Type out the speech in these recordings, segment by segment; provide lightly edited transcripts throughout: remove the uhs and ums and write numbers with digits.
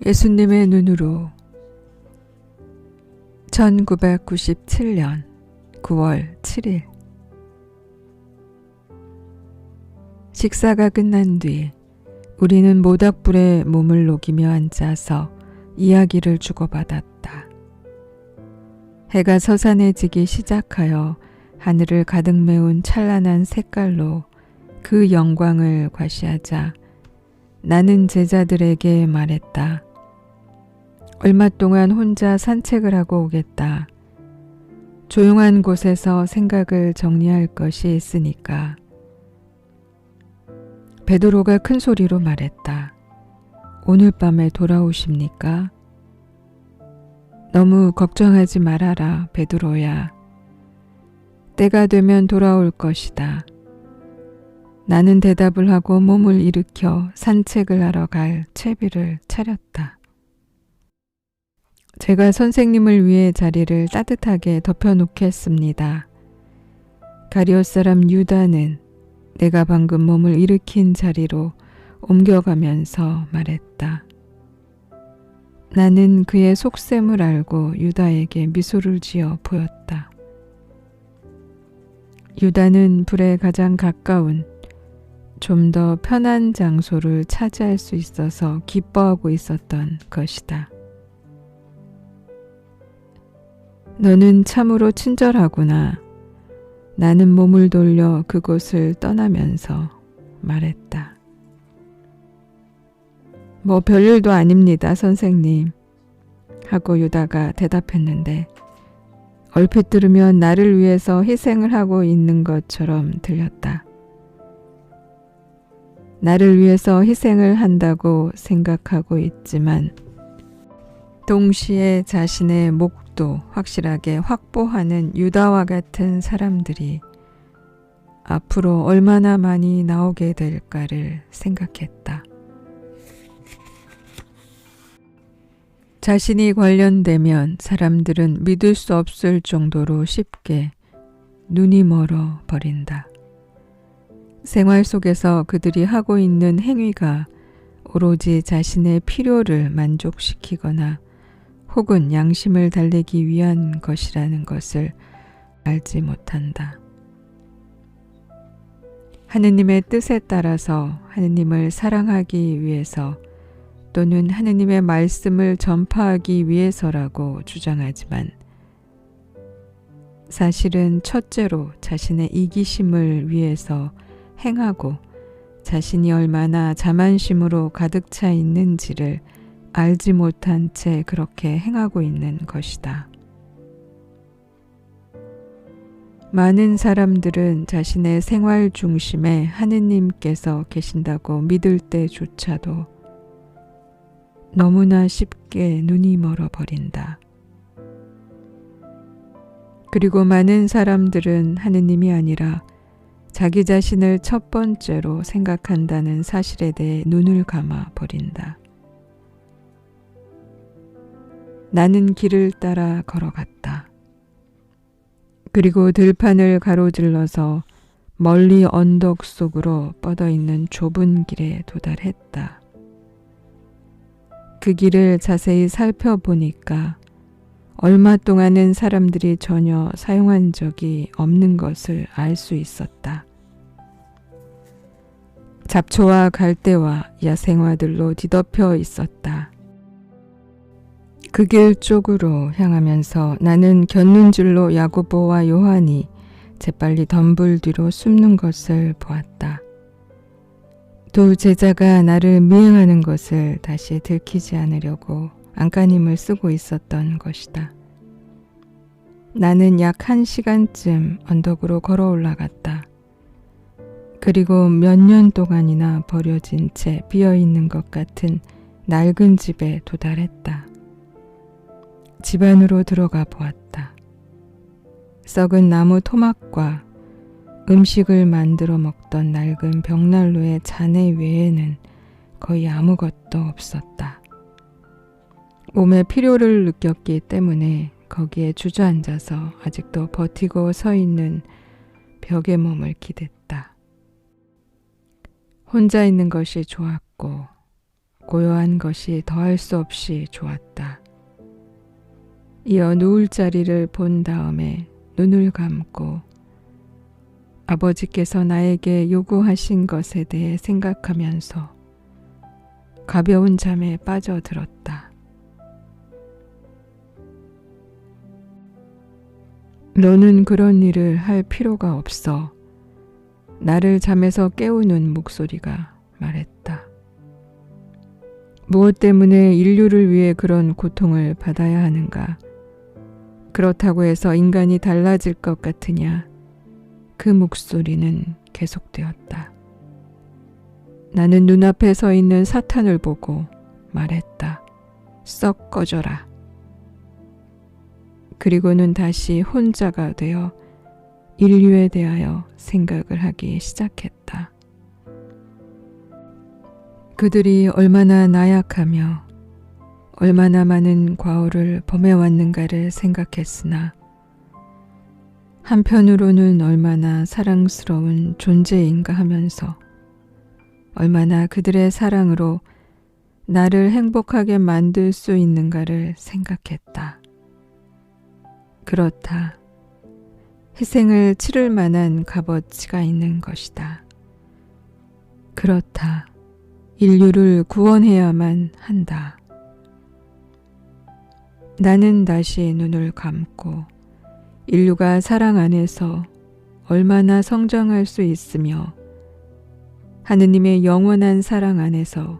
예수님의 눈으로 1997년 9월 7일 식사가 끝난 뒤 우리는 모닥불에 몸을 녹이며 앉아서 이야기를 주고받았다. 해가 서산해지기 시작하여 하늘을 가득 메운 찬란한 색깔로 그 영광을 과시하자 나는 제자들에게 말했다. 얼마 동안 혼자 산책을 하고 오겠다. 조용한 곳에서 생각을 정리할 것이 있으니까. 베드로가 큰 소리로 말했다. 오늘 밤에 돌아오십니까? 너무 걱정하지 말아라, 베드로야. 때가 되면 돌아올 것이다. 나는 대답을 하고 몸을 일으켜 산책을 하러 갈 채비를 차렸다. 제가 선생님을 위해 자리를 따뜻하게 덮여놓겠습니다. 가룟 사람 유다는 내가 방금 몸을 일으킨 자리로 옮겨가면서 말했다. 나는 그의 속셈을 알고 유다에게 미소를 지어 보였다. 유다는 불에 가장 가까운 좀 더 편한 장소를 차지할 수 있어서 기뻐하고 있었던 것이다. 너는 참으로 친절하구나. 나는 몸을 돌려 그곳을 떠나면서 말했다. 뭐 별일도 아닙니다, 선생님. 하고 유다가 대답했는데 얼핏 들으면 나를 위해서 희생을 하고 있는 것처럼 들렸다. 나를 위해서 희생을 한다고 생각하고 있지만 동시에 자신의 목도 확실하게 확보하는 유다와 같은 사람들이 앞으로 얼마나 많이 나오게 될까를 생각했다. 자신이 관련되면 사람들은 믿을 수 없을 정도로 쉽게 눈이 멀어 버린다. 생활 속에서 그들이 하고 있는 행위가 오로지 자신의 필요를 만족시키거나 혹은 양심을 달래기 위한 것이라는 것을 알지 못한다. 하느님의 뜻에 따라서 하느님을 사랑하기 위해서 또는 하느님의 말씀을 전파하기 위해서라고 주장하지만 사실은 첫째로 자신의 이기심을 위해서 행하고 자신이 얼마나 자만심으로 가득 차 있는지를 알지 못한 채 그렇게 행하고 있는 것이다. 많은 사람들은 자신의 생활 중심에 하느님께서 계신다고 믿을 때조차도 너무나 쉽게 눈이 멀어 버린다. 그리고 많은 사람들은 하느님이 아니라 자기 자신을 첫 번째로 생각한다는 사실에 대해 눈을 감아 버린다. 나는 길을 따라 걸어갔다. 그리고 들판을 가로질러서 멀리 언덕 속으로 뻗어있는 좁은 길에 도달했다. 그 길을 자세히 살펴보니까 얼마 동안은 사람들이 전혀 사용한 적이 없는 것을 알 수 있었다. 잡초와 갈대와 야생화들로 뒤덮여 있었다. 그 길 쪽으로 향하면서 나는 곁눈질로 야고보와 요한이 재빨리 덤불 뒤로 숨는 것을 보았다. 두 제자가 나를 미행하는 것을 다시 들키지 않으려고 안간힘을 쓰고 있었던 것이다. 나는 약 1시간쯤 언덕으로 걸어 올라갔다. 그리고 몇 년 동안이나 버려진 채 비어있는 것 같은 낡은 집에 도달했다. 집 안으로 들어가 보았다. 썩은 나무 토막과 음식을 만들어 먹던 낡은 벽난로의 잔해 외에는 거의 아무것도 없었다. 몸에 필요를 느꼈기 때문에 거기에 주저앉아서 아직도 버티고 서 있는 벽에 몸을 기댔다. 혼자 있는 것이 좋았고 고요한 것이 더할 수 없이 좋았다. 이어 누울 자리를 본 다음에 눈을 감고 아버지께서 나에게 요구하신 것에 대해 생각하면서 가벼운 잠에 빠져들었다. 너는 그런 일을 할 필요가 없어. 나를 잠에서 깨우는 목소리가 말했다. 무엇 때문에 인류를 위해 그런 고통을 받아야 하는가? 그렇다고 해서 인간이 달라질 것 같으냐? 그 목소리는 계속되었다. 나는 눈앞에 서 있는 사탄을 보고 말했다. 썩 꺼져라. 그리고는 다시 혼자가 되어 인류에 대하여 생각을 하기 시작했다. 그들이 얼마나 나약하며 얼마나 많은 과오를 범해왔는가를 생각했으나 한편으로는 얼마나 사랑스러운 존재인가 하면서 얼마나 그들의 사랑으로 나를 행복하게 만들 수 있는가를 생각했다. 그렇다. 희생을 치를 만한 값어치가 있는 것이다. 그렇다. 인류를 구원해야만 한다. 나는 다시 눈을 감고 인류가 사랑 안에서 얼마나 성장할 수 있으며 하느님의 영원한 사랑 안에서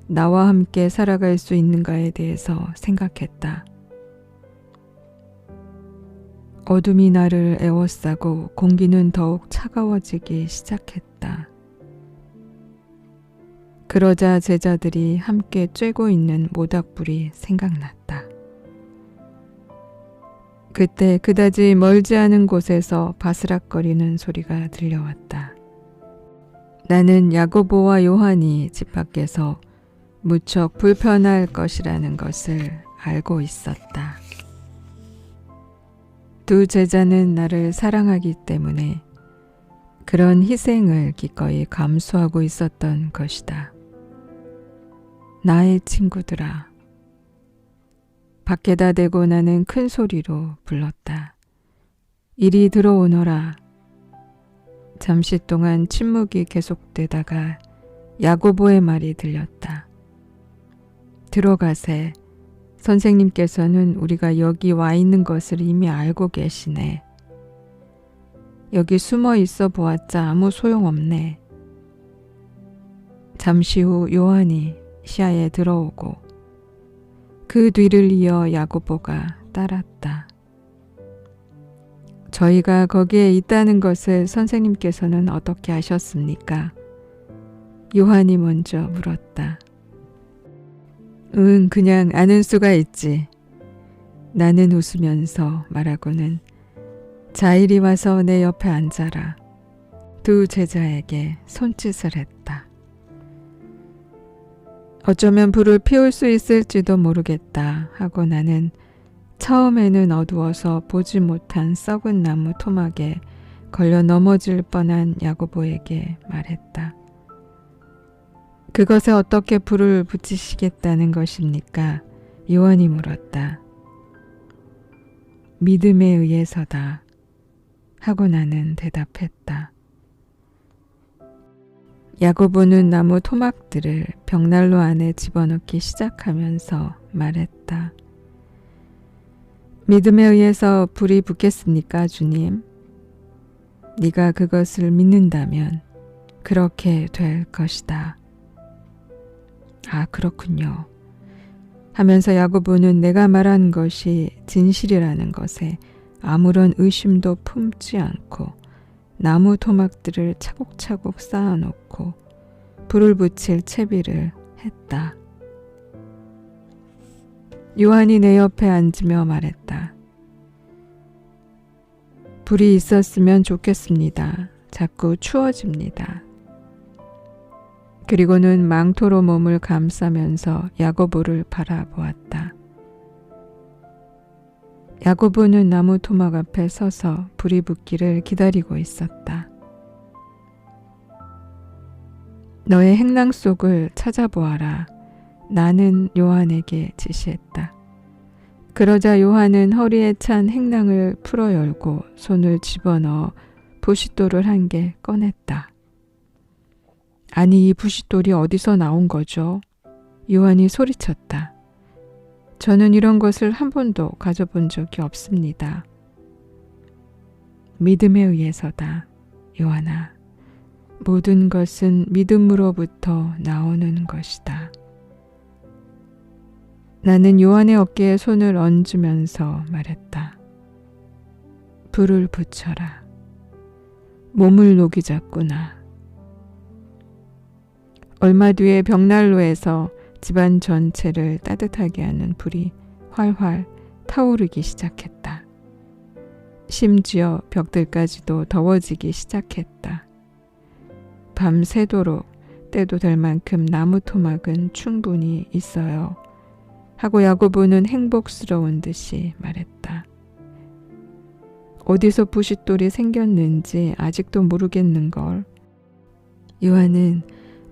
나와 함께 살아갈 수 있는가에 대해서 생각했다. 어둠이 나를 에워싸고 공기는 더욱 차가워지기 시작했다. 그러자 제자들이 함께 쬐고 있는 모닥불이 생각났다. 그때 그다지 멀지 않은 곳에서 바스락거리는 소리가 들려왔다. 나는 야고보와 요한이 집 밖에서 무척 불편할 것이라는 것을 알고 있었다. 두 제자는 나를 사랑하기 때문에 그런 희생을 기꺼이 감수하고 있었던 것이다. 나의 친구들아. 밖에다 대고 나는 큰 소리로 불렀다. 이리 들어오너라. 잠시 동안 침묵이 계속되다가 야고보의 말이 들렸다. 들어가세. 선생님께서는 우리가 여기 와 있는 것을 이미 알고 계시네. 여기 숨어 있어 보았자 아무 소용없네. 잠시 후 요한이 시야에 들어오고 그 뒤를 이어 야고보가 따랐다. 저희가 거기에 있다는 것을 선생님께서는 어떻게 아셨습니까? 요한이 먼저 물었다. 응, 그냥 아는 수가 있지. 나는 웃으면서 말하고는 자 이리 와서 내 옆에 앉아라. 두 제자에게 손짓을 했다. 어쩌면 불을 피울 수 있을지도 모르겠다 하고 나는 처음에는 어두워서 보지 못한 썩은 나무 토막에 걸려 넘어질 뻔한 야고보에게 말했다. 그것에 어떻게 불을 붙이시겠다는 것입니까? 요한이 물었다. 믿음에 의해서다 하고 나는 대답했다. 야고보는 나무 토막들을 벽난로 안에 집어넣기 시작하면서 말했다. 믿음에 의해서 불이 붙겠습니까, 주님? 네가 그것을 믿는다면 그렇게 될 것이다. 아, 그렇군요. 하면서 야고보는 내가 말한 것이 진실이라는 것에 아무런 의심도 품지 않고 나무 토막들을 차곡차곡 쌓아놓고 불을 붙일 채비를 했다. 요한이 내 옆에 앉으며 말했다. 불이 있었으면 좋겠습니다. 자꾸 추워집니다. 그리고는 망토로 몸을 감싸면서 야고보를 바라보았다. 야고보는 나무 토막 앞에 서서 불이 붙기를 기다리고 있었다. 너의 행랑 속을 찾아보아라. 나는 요한에게 지시했다. 그러자 요한은 허리에 찬 행낭을 풀어 열고 손을 집어넣어 부싯돌을 한 개 꺼냈다. 아니, 이 부싯돌이 어디서 나온 거죠? 요한이 소리쳤다. 저는 이런 것을 한 번도 가져본 적이 없습니다. 믿음에 의해서다, 요한아. 모든 것은 믿음으로부터 나오는 것이다. 나는 요한의 어깨에 손을 얹으면서 말했다. 불을 붙여라. 몸을 녹이자꾸나. 얼마 뒤에 벽난로에서 집안 전체를 따뜻하게 하는 불이 활활 타오르기 시작했다. 심지어 벽들까지도 더워지기 시작했다. 밤새도록 떼도 될 만큼 나무 토막은 충분히 있어요. 하고 야고보는 행복스러운 듯이 말했다. 어디서 부싯돌이 생겼는지 아직도 모르겠는걸. 요한은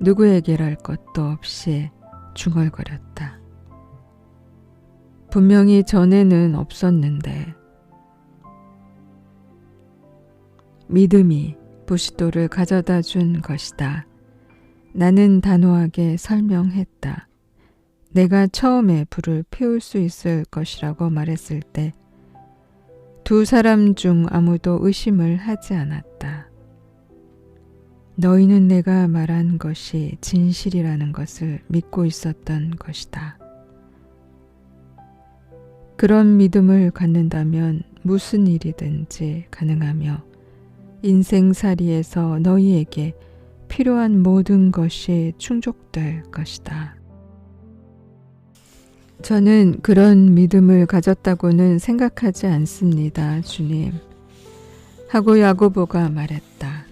누구에게랄 것도 없이 중얼거렸다. 분명히 전에는 없었는데. 믿음이 부싯돌을 가져다 준 것이다. 나는 단호하게 설명했다. 내가 처음에 불을 피울 수 있을 것이라고 말했을 때 두 사람 중 아무도 의심을 하지 않았다. 너희는 내가 말한 것이 진실이라는 것을 믿고 있었던 것이다. 그런 믿음을 갖는다면 무슨 일이든지 가능하며 인생살이에서 너희에게 필요한 모든 것이 충족될 것이다. 저는 그런 믿음을 가졌다고는 생각하지 않습니다, 주님. 하고 야고보가 말했다.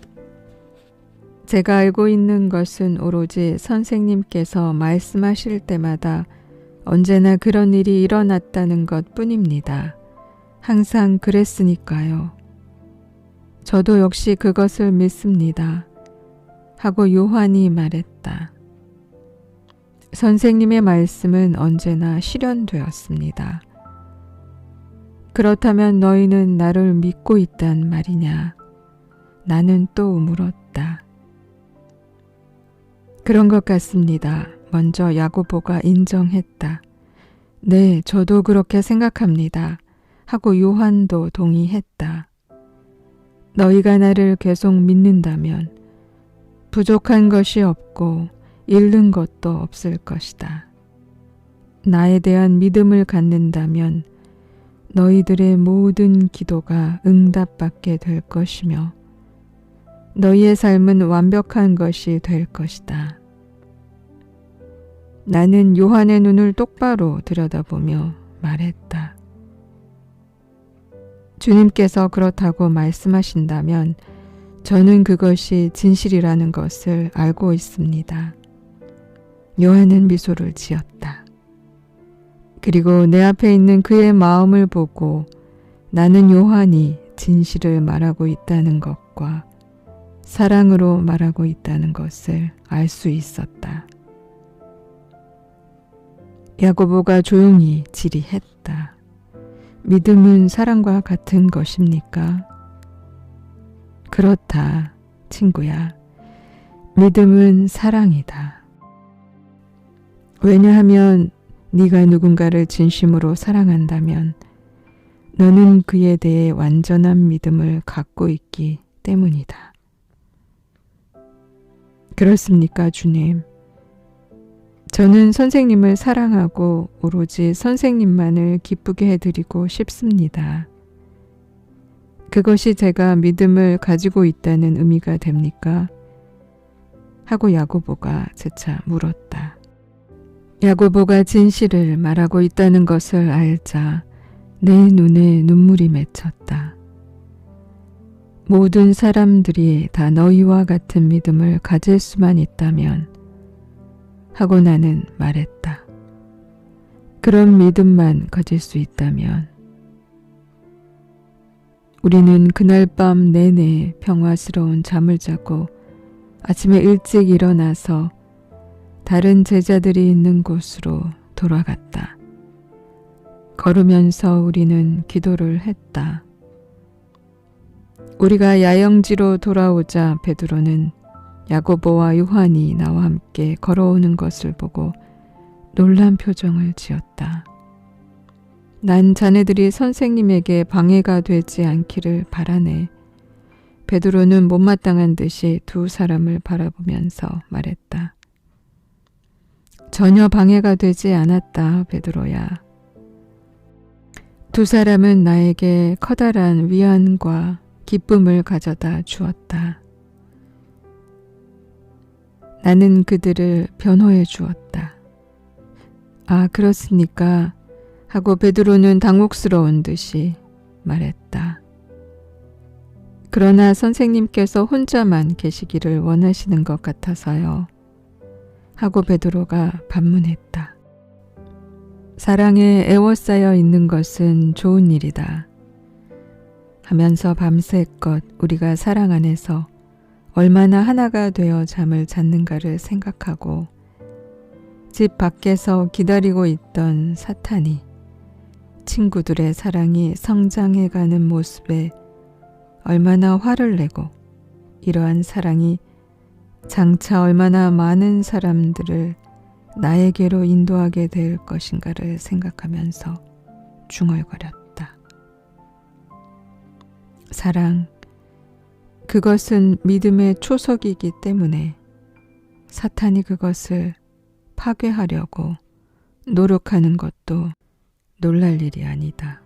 제가 알고 있는 것은 오로지 선생님께서 말씀하실 때마다 언제나 그런 일이 일어났다는 것 뿐입니다. 항상 그랬으니까요. 저도 역시 그것을 믿습니다. 하고 요한이 말했다. 선생님의 말씀은 언제나 실현되었습니다. 그렇다면 너희는 나를 믿고 있단 말이냐? 나는 또 물었다. 그런 것 같습니다. 먼저 야고보가 인정했다. 네, 저도 그렇게 생각합니다. 하고 요한도 동의했다. 너희가 나를 계속 믿는다면 부족한 것이 없고 잃는 것도 없을 것이다. 나에 대한 믿음을 갖는다면 너희들의 모든 기도가 응답받게 될 것이며 너희의 삶은 완벽한 것이 될 것이다. 나는 요한의 눈을 똑바로 들여다보며 말했다. 주님께서 그렇다고 말씀하신다면 저는 그것이 진실이라는 것을 알고 있습니다. 요한은 미소를 지었다. 그리고 내 앞에 있는 그의 마음을 보고 나는 요한이 진실을 말하고 있다는 것과 사랑으로 말하고 있다는 것을 알 수 있었다. 야고보가 조용히 질의했다. 믿음은 사랑과 같은 것입니까? 그렇다, 친구야. 믿음은 사랑이다. 왜냐하면 네가 누군가를 진심으로 사랑한다면 너는 그에 대해 완전한 믿음을 갖고 있기 때문이다. 그렇습니까, 주님? 저는 선생님을 사랑하고 오로지 선생님만을 기쁘게 해드리고 싶습니다. 그것이 제가 믿음을 가지고 있다는 의미가 됩니까? 하고 야고보가 재차 물었다. 야고보가 진실을 말하고 있다는 것을 알자 내 눈에 눈물이 맺혔다. 모든 사람들이 다 너희와 같은 믿음을 가질 수만 있다면 하고 나는 말했다. 그런 믿음만 가질 수 있다면 우리는 그날 밤 내내 평화스러운 잠을 자고 아침에 일찍 일어나서 다른 제자들이 있는 곳으로 돌아갔다. 걸으면서 우리는 기도를 했다. 우리가 야영지로 돌아오자 베드로는 야고보와 요한이 나와 함께 걸어오는 것을 보고 놀란 표정을 지었다. 난 자네들이 선생님에게 방해가 되지 않기를 바라네. 베드로는 못마땅한 듯이 두 사람을 바라보면서 말했다. 전혀 방해가 되지 않았다, 베드로야. 두 사람은 나에게 커다란 위안과 기쁨을 가져다 주었다. 나는 그들을 변호해 주었다. 아, 그렇습니까? 하고 베드로는 당혹스러운 듯이 말했다. 그러나 선생님께서 혼자만 계시기를 원하시는 것 같아서요. 하고 베드로가 반문했다. 사랑에 애워싸여 있는 것은 좋은 일이다. 하면서 밤새껏 우리가 사랑 안에서 얼마나 하나가 되어 잠을 잤는가를 생각하고 집 밖에서 기다리고 있던 사탄이 친구들의 사랑이 성장해가는 모습에 얼마나 화를 내고 이러한 사랑이 장차 얼마나 많은 사람들을 나에게로 인도하게 될 것인가를 생각하면서 중얼거렸다. 사랑, 그것은 믿음의 초석이기 때문에 사탄이 그것을 파괴하려고 노력하는 것도 놀랄 일이 아니다.